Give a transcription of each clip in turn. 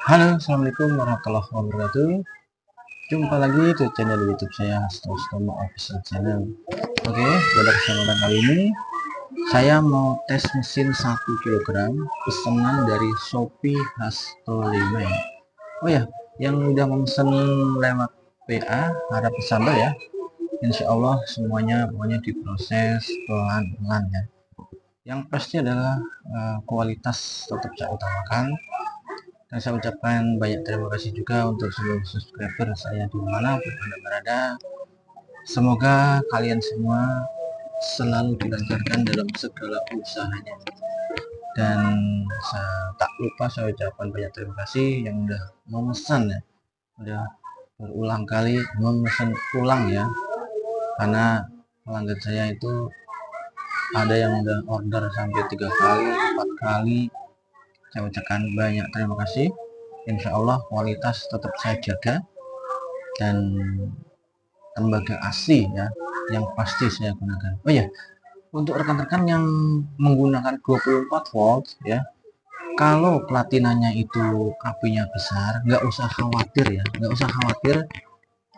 Halo, assalamualaikum warahmatullahi wabarakatuh. Jumpa lagi di channel YouTube saya, Hasto Official Channel. Oke, pada kesempatan kali ini saya mau tes mesin 1 kg pesanan dari Shopee Hasto 5 ya. Oh ya, yang udah memesan lewat PA harap bersabar ya. Insya Allah semuanya pokoknya diproses pelan-pelan ya. Yang pasti adalah kualitas tetap saya utamakan. Dan saya ucapkan banyak terima kasih juga untuk seluruh subscriber saya dimanapun Anda berada. Semoga kalian semua selalu dilancarkan dalam segala usahanya. Dan tak lupa saya ucapkan banyak terima kasih yang udah memesan ya. Udah berulang kali memesan ulang ya. Karena pelanggan saya itu ada yang udah order sampai 3 kali, 4 kali. Saya ucapkan banyak terima kasih. Insya Allah kualitas tetap saya jaga dan tembaga asli ya yang pasti saya gunakan. Oh ya, untuk rekan-rekan yang menggunakan 24 volt ya, kalau platinanya itu apinya besar, nggak usah khawatir ya, nggak usah khawatir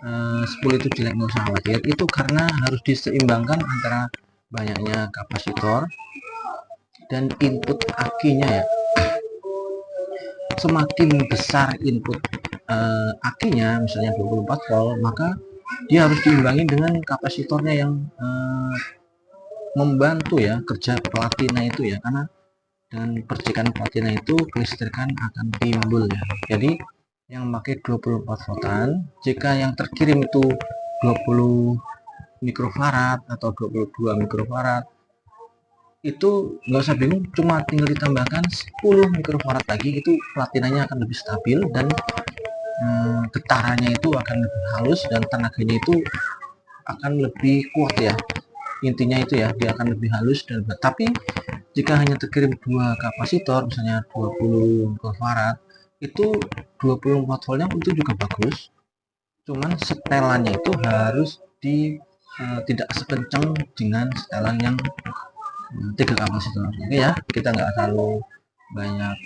10 itu jelek, nggak usah khawatir. Itu karena harus diseimbangkan antara banyaknya kapasitor dan input akinya ya. Semakin besar input akinya misalnya 24 volt, maka dia harus diimbangi dengan kapasitornya yang membantu ya kerja platina itu ya, karena dengan percikan platina itu kelistrikan akan timbul ya. Jadi yang pakai 24 voltan, jika yang terkirim itu 20 mikrofarad atau 22 mikrofarad, itu nggak usah bingung, cuma tinggal ditambahkan 10 mikrofarad lagi, itu platinanya akan lebih stabil dan getarannya itu akan lebih halus dan tenaganya itu akan lebih kuat ya. Intinya itu ya, dia akan lebih halus dan tapi jika hanya terkirim 2 kapasitor misalnya 20 mikrofarad, itu 24 voltnya itu juga bagus, cuman setelannya itu harus tidak sekencang dengan setelan yang 3 kapasitor. Oke ya, kita nggak terlalu banyak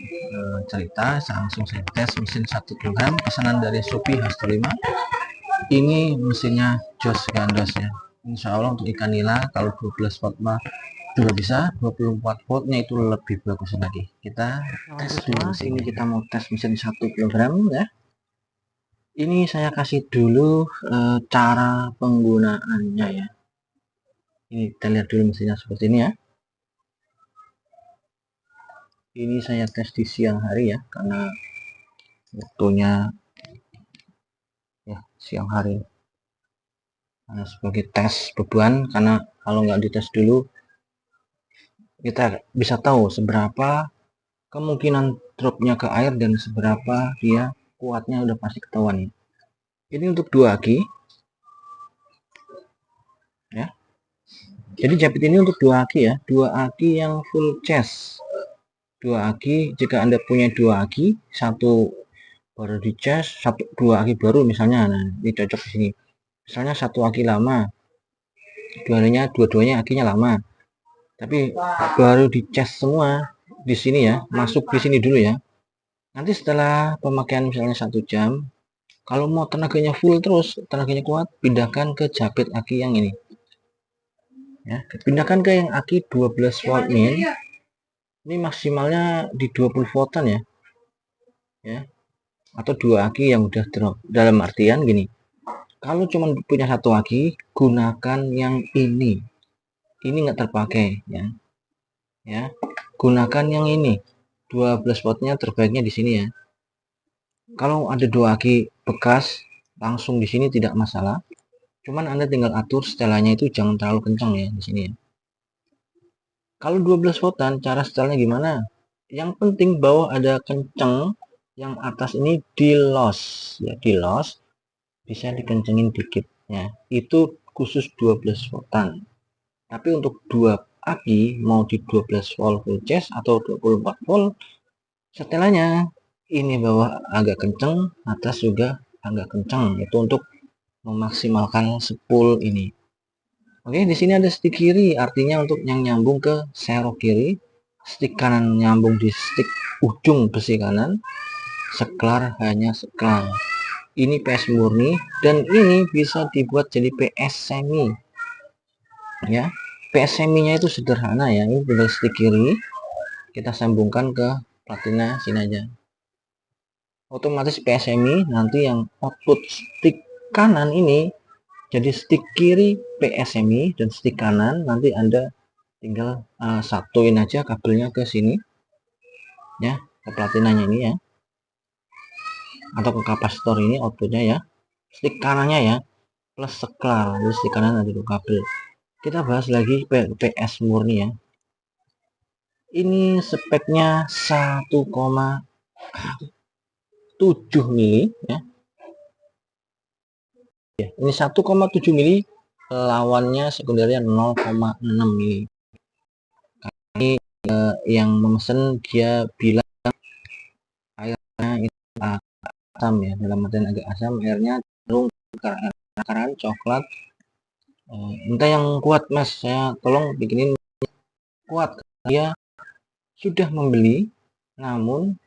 cerita, langsung saya tes mesin 1 kg pesanan dari Shopee Hasto 5. Ini mesinnya jos gandos ya. Insya Allah untuk ikan nila kalau 12 volt mah juga bisa, 24 voltnya itu lebih bagus lagi. Kita tes dulu. Ini kita mau tes mesin 1 kg ya. Ini saya kasih dulu cara penggunaannya ya. Ini kita lihat dulu mesinnya seperti ini ya. Ini saya tes di siang hari ya, karena waktunya ya siang hari. Nah, sebagai tes beban, karena kalau nggak dites dulu kita bisa tahu seberapa kemungkinan dropnya ke air dan seberapa dia kuatnya udah pasti ketahuan. Ini untuk 2 aki ya. Jadi jepit ini untuk 2 aki ya, 2 aki yang full chest. 2 aki, jika Anda punya 2 aki, satu baru di chest, 2 aki baru misalnya, nah ini cocok di sini. Misalnya 1 aki lama, dua-duanya akinya lama, tapi baru di chest semua di sini ya, masuk di sini dulu ya. Nanti setelah pemakaian misalnya 1 jam, kalau mau tenaganya full terus, tenaganya kuat, pindahkan ke jepit aki yang ini ya, pindahkan ke yang aki 12 volt min. Ini maksimalnya di 20 voltan ya, atau 2 aki yang udah drop. Dalam artian gini, kalau cuma punya 1 aki, gunakan yang ini nggak terpakai ya, gunakan yang ini 12 voltnya, terbaiknya di sini ya. Kalau ada 2 aki bekas, langsung di sini tidak masalah, cuman Anda tinggal atur setelannya itu jangan terlalu kencang ya di sini ya. Kalau 12 voltan, cara setelnya gimana? Yang penting bawah ada kencang, yang atas ini di loss ya, di loss bisa dikencengin dikit ya. Itu khusus 12 voltan. Tapi untuk 2 aki mau di 12 volt full chest atau 24 volt, setelahnya ini bawah agak kencang, atas juga agak kencang, itu untuk memaksimalkan spool ini. Oke, di sini ada stick kiri, artinya untuk yang nyambung ke serok kiri. Stick kanan nyambung di stick ujung besi kanan. Seklar hanya seklar. Ini PS murni dan ini bisa dibuat jadi PS semi ya. PS semi nya itu sederhana ya, ini tinggal stick kiri kita sambungkan ke platina sini aja, otomatis PS semi nanti yang output stick kanan ini jadi stick kiri PS semi dan stick kanan nanti Anda tinggal satuin aja kabelnya ke sini ya, ke platinanya ini ya, atau ke kapasitor ini outputnya ya, stick kanannya ya plus seklar, jadi stick kanan ada dua kabel. Kita bahas lagi PS murni ya, ini speknya 1,7 mili ya. Ini 1,7 mili, lawannya sekundernya 0,6 mili. Ini yang memesan dia bilang airnya itu asam ya, dalam artian agak asam, airnya cenderung kekaran coklat. Minta yang kuat mas, saya tolong bikinin kuat. Dia sudah membeli, namun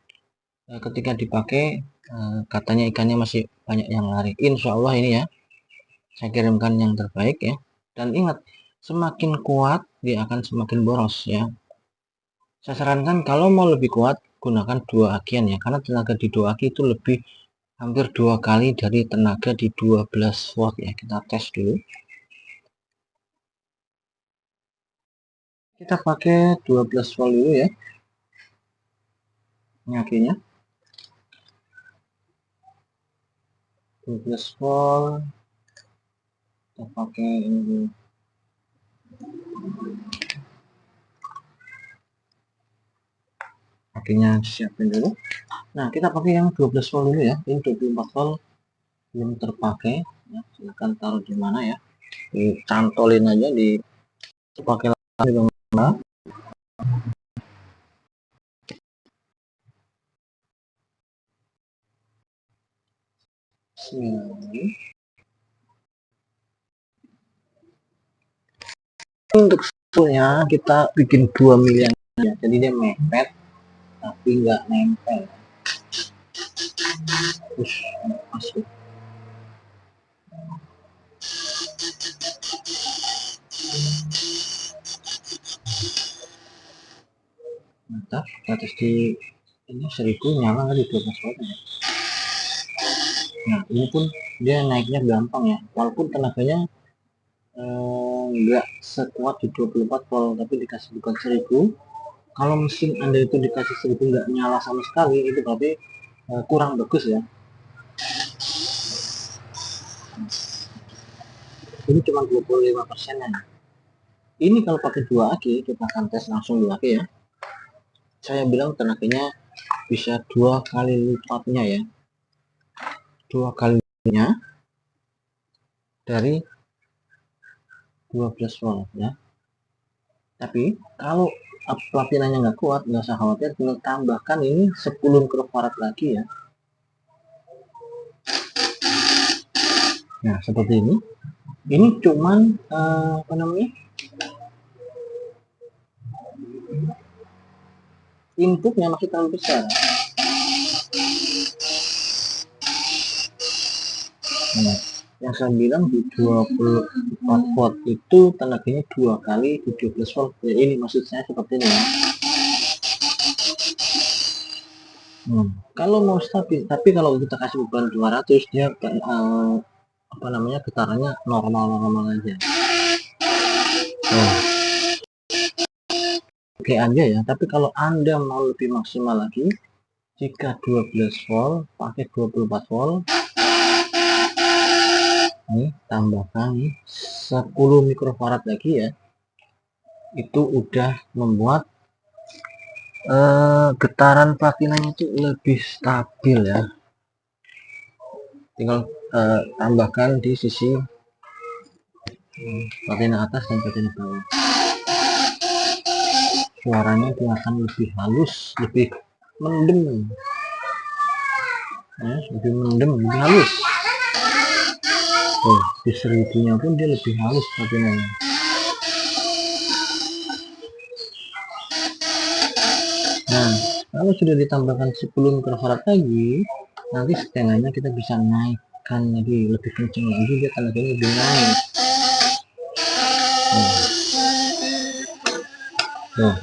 ketika dipakai katanya ikannya masih banyak yang lari. Insya Allah ini ya, saya kirimkan yang terbaik ya. Dan ingat, semakin kuat dia akan semakin boros ya. Saya sarankan kalau mau lebih kuat gunakan 2 akian ya, karena tenaga di 2 aki itu lebih hampir 2 kali dari tenaga di 12 watt ya. Kita tes dulu. Kita pakai 12 volt dulu ya. Ini akinya. 12 volt. Kita pakai ini dulu. Akinya siapin dulu. Nah, kita pakai yang 12 volt dulu ya. Ini 24 volt belum terpakai ya. Silahkan taruh di mana ya, dicantolin aja, dipakai lagi di mana. Untuk spoolnya kita bikin 2 mili ya, jadi dia mepet tapi nggak nempel. Terus masuk. Mantap, atas di ini 1000 nyala kali 12 volt ya. Nah, ini pun dia naiknya gampang ya, walaupun tenaganya nggak sekuat di 24 volt, tapi dikasih bukan 1000. Kalau mesin Anda itu dikasih 1000 nggak nyala sama sekali, itu berarti kurang bagus ya. Ini cuma 25% ya. Ini kalau pakai 2 aki, kita akan tes langsung 2 aki ya. Saya bilang tenaganya bisa 2 kali lipatnya ya, 2 kalinya dari 12 volt ya. Tapi kalau platinanya nggak kuat, nggak usah khawatir, tinggal tambahkan ini 10 mikrofarad lagi ya. Nah, seperti ini. Ini cuman apa namanya, inputnya masih terlalu besar. Nah, yang saya bilang di 24 volt itu tenaganya 2 kali 17 volt ya, ini maksud saya seperti ini ya. Kalau mau stabil, tapi kalau kita kasih beban 200 dia apa namanya, getarannya normal aja. Oke aja ya, tapi kalau Anda mau lebih maksimal lagi, jika 12 volt pakai 24 volt, nih tambahkan 10 mikrofarad lagi ya, itu udah membuat getaran platinanya itu lebih stabil ya. Tinggal tambahkan di sisi platina atas dan platina bawah, suaranya itu akan lebih halus, lebih mendem ya, lebih mendem, lebih halus. Di 1000-nya pun dia lebih halus platinanya. Nah, Kalau sudah ditambahkan 10 mikrofarad lagi, nanti setelahnya kita bisa naikkan lagi, lebih kencang lagi, dia tenaganya lebih naik. Tuh.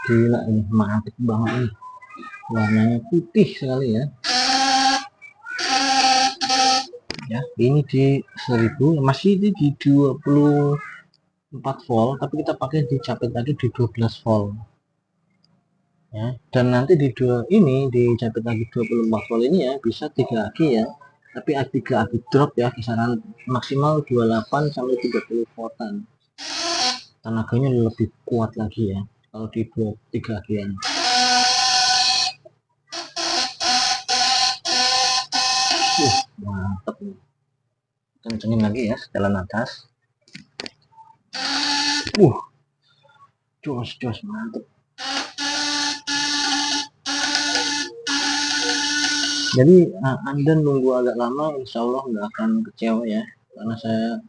Gila ini, mantap banget nih. Warnanya putih sekali ya. Ya, ini di 1000, masih di 24 volt, tapi kita pakai dijepit lagi di 12 volt. Ya, dan nanti di dijepit lagi 24 volt ini ya, bisa 3 aki ya. Tapi 3 aki drop ya, kisaran maksimal 28 sampai 30 voltan. Tenaganya lebih kuat lagi ya kalau di 3 akian. Mantap nih. Kencengin lagi ya setelan atas. Jos mantap. Jadi Anda nunggu agak lama, insya Allah nggak akan kecewa ya, karena saya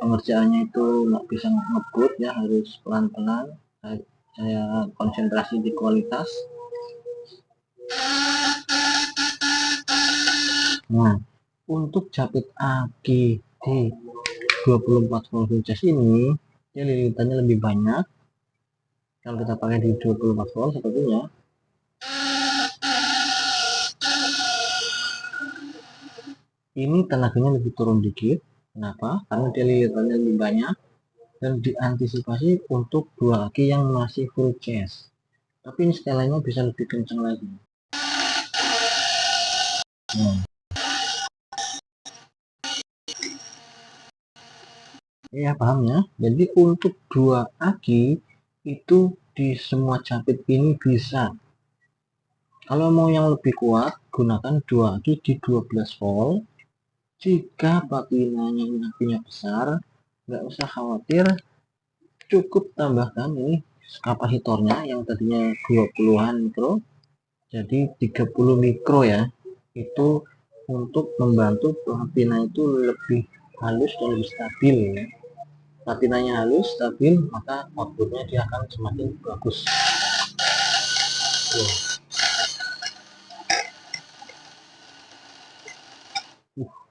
pengerjaannya itu nggak bisa ngebut ya, harus pelan-pelan. Saya konsentrasi di kualitas. Nah, untuk japit aki di 24 volt voltage ini, dia lilitannya lebih banyak. Kalau kita pakai di 24 volt sepertinya. Ini tenaganya lebih turun dikit. Kenapa? Karena dia lilitannya lebih banyak dan diantisipasi untuk 2 aki yang masih full charge. Tapi ini setelahnya bisa lebih kencang lagi. Ya, paham ya. Jadi untuk 2 aki itu di semua japit ini bisa. Kalau mau yang lebih kuat, gunakan 2 aki di 12 volt. Jika platinanya akinya besar, nggak usah khawatir, cukup tambahkan ini kapasitornya yang tadinya 20-an mikro jadi 30 mikro ya. Itu untuk membantu platina itu lebih halus dan lebih stabil ya. Platinanya halus, stabil, maka outputnya dia akan semakin bagus.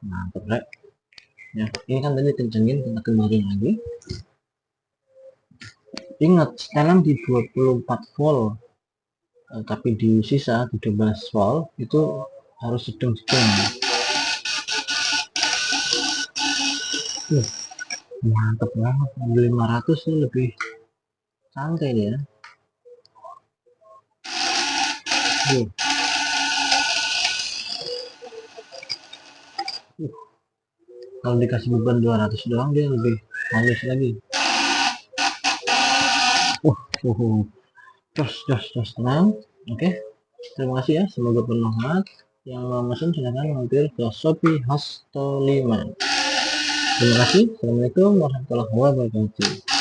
Mantap rek ya. Ini kan tadi kencengin, kita kemarin lagi. Ingat, setelan di 24 volt tapi di sisa 17 volt itu harus sedang-sedang. Mantap banget, 500 ini lebih santai ya. Kalau dikasih beban 200 doang dia lebih halus lagi. Jos tenang. Oke, terima kasih ya, semoga bermanfaat. Yang mau mesin silahkan mampir ke Shopee Hasto 5. Terima kasih. Assalamualaikum warahmatullahi wabarakatuh.